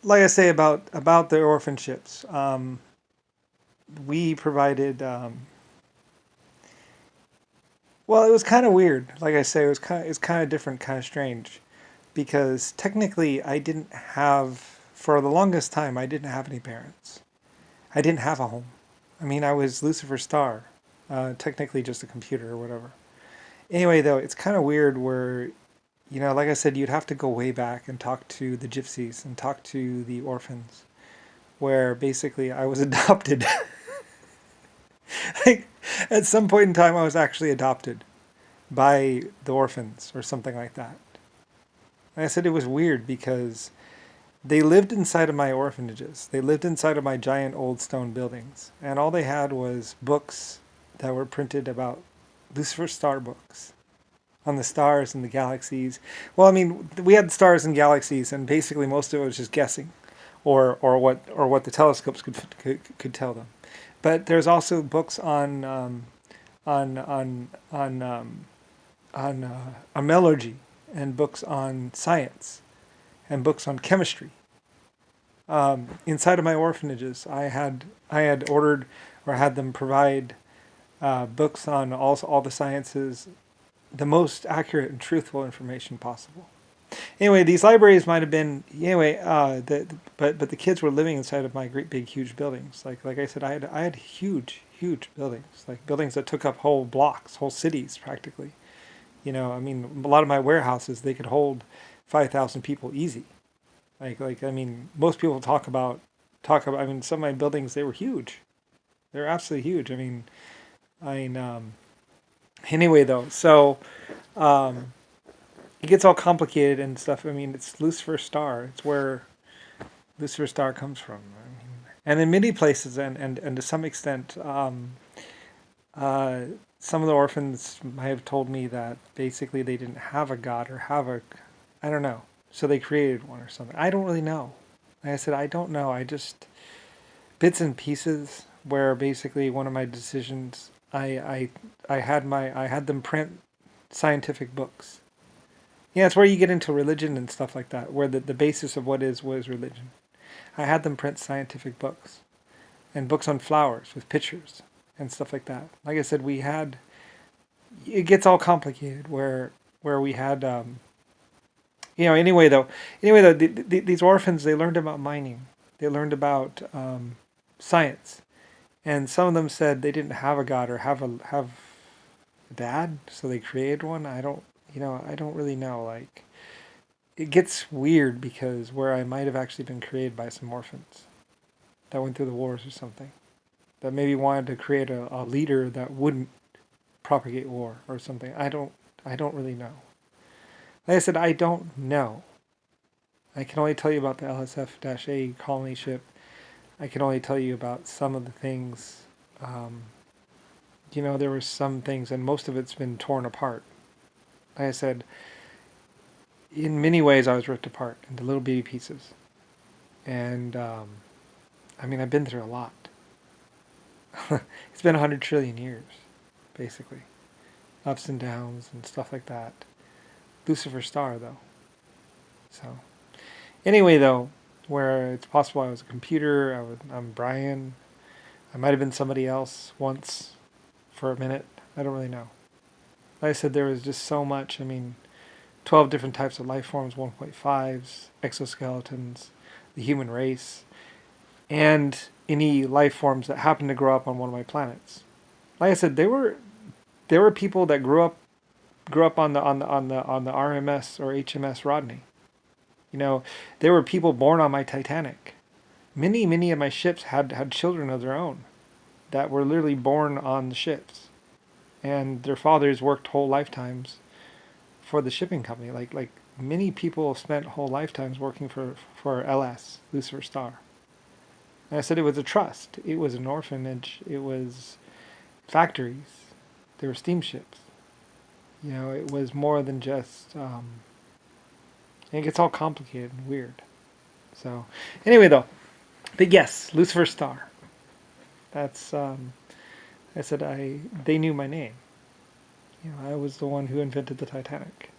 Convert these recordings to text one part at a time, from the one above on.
like I say about the orphan ships, we provided. Well, it was kind of weird. Like I say, it's kind of different, kind of strange, because technically I didn't have for the longest time I didn't have any parents. I didn't have a home. I mean, I was Lucifer Star, technically just a computer or whatever. Anyway, though, it's kind of weird where, like I said, you'd have to go way back and talk to the gypsies and talk to the orphans, where basically I was adopted. Like, at some point in time, I was actually adopted by the orphans or something like that. And I said it was weird because they lived inside of my orphanages. They lived inside of my giant old stone buildings. And all they had was books that were printed about Lucifer Star books on the stars and the galaxies. Well, I mean, we had stars and galaxies, and basically most of it was just guessing, or what the telescopes could tell them. But there's also books on on on on metallurgy, and books on science, and books on chemistry. Inside of my orphanages, I had ordered or had them provide books on all the sciences, the most accurate and truthful information possible. Anyway, these libraries might have been anyway. But the kids were living inside of my great big huge buildings. Like I said, I had huge buildings, like buildings that took up whole blocks, whole cities practically. I mean, a lot of my warehouses they could hold 5,000 people easy. I mean, most people talk about. I mean, some of my buildings they were huge. They're absolutely huge. Anyway though, so um, it gets all complicated and stuff. I mean, it's Lucifer Star. It's where Lucifer Star comes from. And in many places, and to some extent, uh, some of the orphans might have told me that basically they didn't have a god or have a, I don't know. So they created one or something. I don't really know. Like I said, I don't know. I just bits and pieces where basically one of my decisions, I had them print scientific books. Yeah, it's where you get into religion and stuff like that, where the basis of what is religion. I had them print scientific books and books on flowers with pictures and stuff like that. Like I said, we had it gets all complicated where we had anyway though these orphans they learned about mining, they learned about science, and some of them said they didn't have a god or have a dad, so they created one. I don't really know. Like it gets weird because where I might have actually been created by some orphans that went through the wars or something that maybe wanted to create a leader that wouldn't propagate war or something. I don't really know. Like I said, I don't know. I can only tell you about the LSF-A colony ship. I can only tell you about some of the things. Um, there were some things, and most of it's been torn apart. Like I said, in many ways, I was ripped apart into little bitty pieces. And I mean, I've been through a lot. It's been 100 trillion years, basically. Ups and downs and stuff like that. Lucifer Star, though. So, anyway, though, where it's possible I was a computer, I'm Brian. I might have been somebody else once for a minute. I don't really know. Like I said, there was just so much. I mean, 12 different types of life forms, 1.5s, exoskeletons, the human race, and any life forms that happened to grow up on one of my planets. Like I said, there were people that grew up on the RMS or HMS Rodney. There were people born on my Titanic. Many of my ships had children of their own that were literally born on the ships, and their fathers worked whole lifetimes for the shipping company. Like many people spent whole lifetimes working for LS Lucifer Star. And I said it was a trust. It was an orphanage. It was factories. There were steamships. It was more than just. And it gets all complicated and weird. So, anyway, though, but yes, Lucifer Star. That's. I said They knew my name. I was the one who invented the Titanic.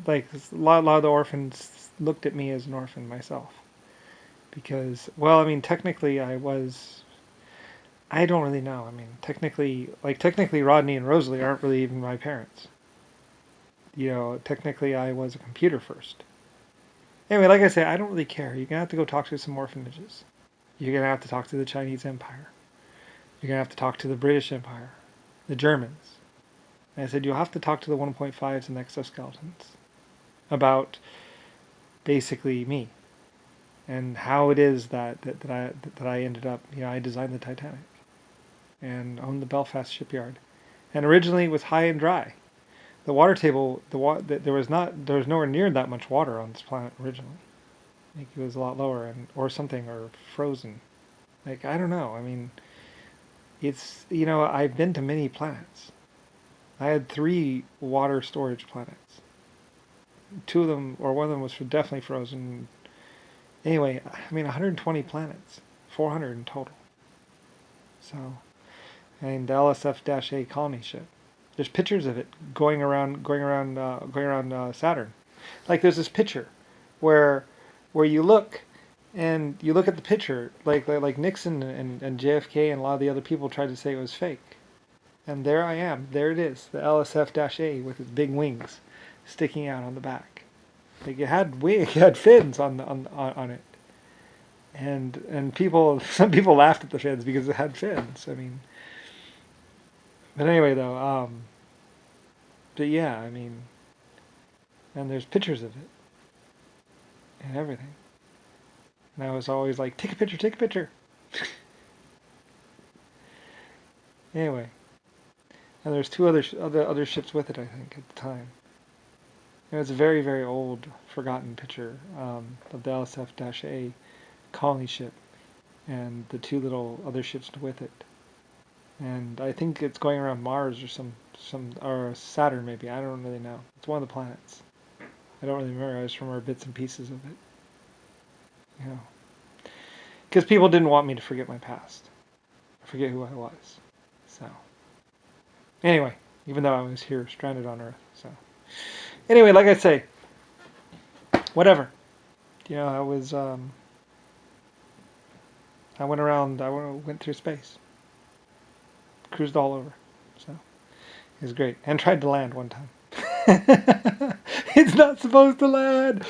Like a lot of the orphans looked at me as an orphan myself. because, well, I mean, technically I was, I don't really know. I mean, technically Rodney and Rosalie aren't really even my parents. Technically I was a computer first. Anyway, like I say, I don't really care. You're going to have to go talk to some orphanages. You're going to have to talk to the Chinese Empire. You're going to have to talk to the British Empire, the Germans. And I said, you'll have to talk to the 1.5s and exoskeletons about basically me and how it is that I ended up, I designed the Titanic and owned the Belfast shipyard. And originally it was high and dry. The water table, there was nowhere near that much water on this planet originally. Like it was a lot lower, or something, or frozen. Like, I don't know. I mean, it's, I've been to many planets. I had 3 water storage planets. 2 of them, or one of them was definitely frozen. Anyway, I mean, 120 planets, 400 in total. So, and the LSF-A colony ship. There's pictures of it going around Saturn. Like there's this picture where you look and you look at the picture, like Nixon and JFK and a lot of the other people tried to say it was fake. And there I am. There it is, the LSF-A with its big wings sticking out on the back. Like it had fins on it. And some people laughed at the fins because it had fins. I mean, but anyway though, but yeah, I mean, and there's pictures of it and everything. And I was always like, take a picture, take a picture. Anyway, and there's 2 other ships with it, I think, at the time. It was a very, very old, forgotten picture of the LSF-A colony ship and the 2 little other ships with it. And I think it's going around Mars or Saturn maybe. I don't really know. It's one of the planets. I don't really remember. I just remember bits and pieces of it. Because people didn't want me to forget my past. Forget who I was. So, anyway, even though I was here stranded on Earth. So, anyway, like I say, whatever. I was, I went through space. Cruised all over. So, it was great. And tried to land one time. It's not supposed to land.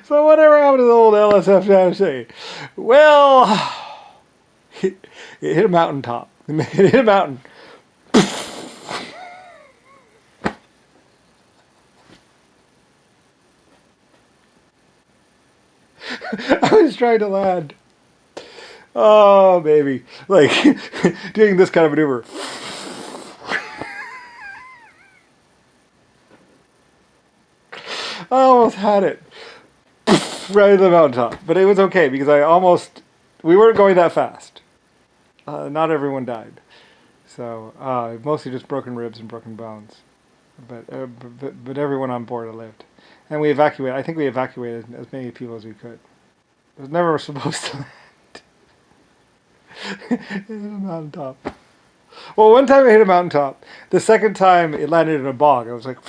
So whatever happened to the old LSF-A? Well, it hit a mountaintop. It hit a mountain. I was trying to land. Oh, baby. Like, doing this kind of maneuver. I almost had it. Right at the mountaintop. But it was okay, because we weren't going that fast. Not everyone died. So, mostly just broken ribs and broken bones. But everyone on board lived. And we evacuated. I think we evacuated as many people as we could. It was never supposed to land. It hit a mountaintop. Well, one time it hit a mountaintop. The second time it landed in a bog. I was like,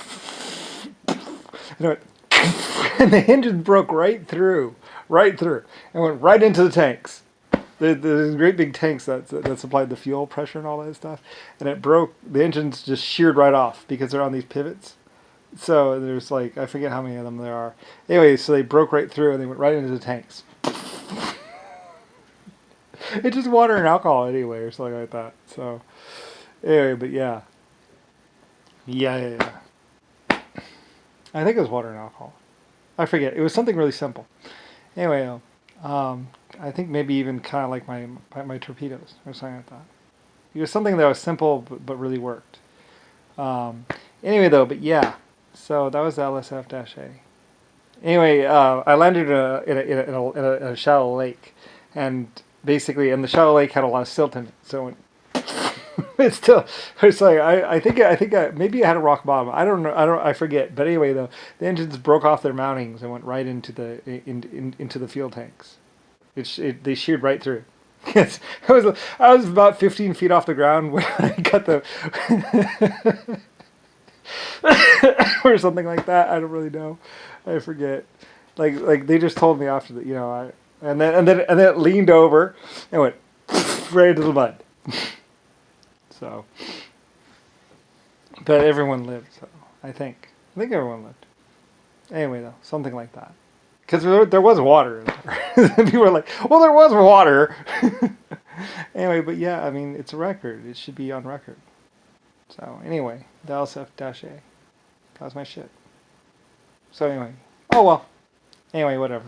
and the engine broke right through, and went right into the tanks. There's great big tanks that supplied the fuel pressure and all that stuff, and it broke. The engines just sheared right off because they're on these pivots. So there's like, I forget how many of them there are. Anyway, so they broke right through and they went right into the tanks. It's just water and alcohol anyway, or something like that. So, anyway, but yeah. Yeah. I think it was water and alcohol. I forget. It was something really simple. Anyway, I think maybe even kind of like my torpedoes or something like that. It was something that was simple but really worked. Anyway, though, but yeah. So that was the LSF-A. Anyway, I landed in a shallow lake, and basically, and the shallow lake had a lot of silt in it, so it's still, it's like, I think maybe I had a rock bottom. I don't know. I forget. But anyway, though, the engines broke off their mountings and went right into the fuel tanks. They sheared right through. Yes, I was about 15 feet off the ground when I got the. or something like that. I don't really know. I forget. Like they just told me after that, and then it leaned over and went right into the mud. So, but everyone lived. So I think everyone lived. Anyway, though, something like that. Because there was water in there. People were like, well, there was water. Anyway, but yeah, I mean, it's a record. It should be on record. So anyway, the LSF-A. That was my shit. So anyway. Oh well. Anyway, whatever.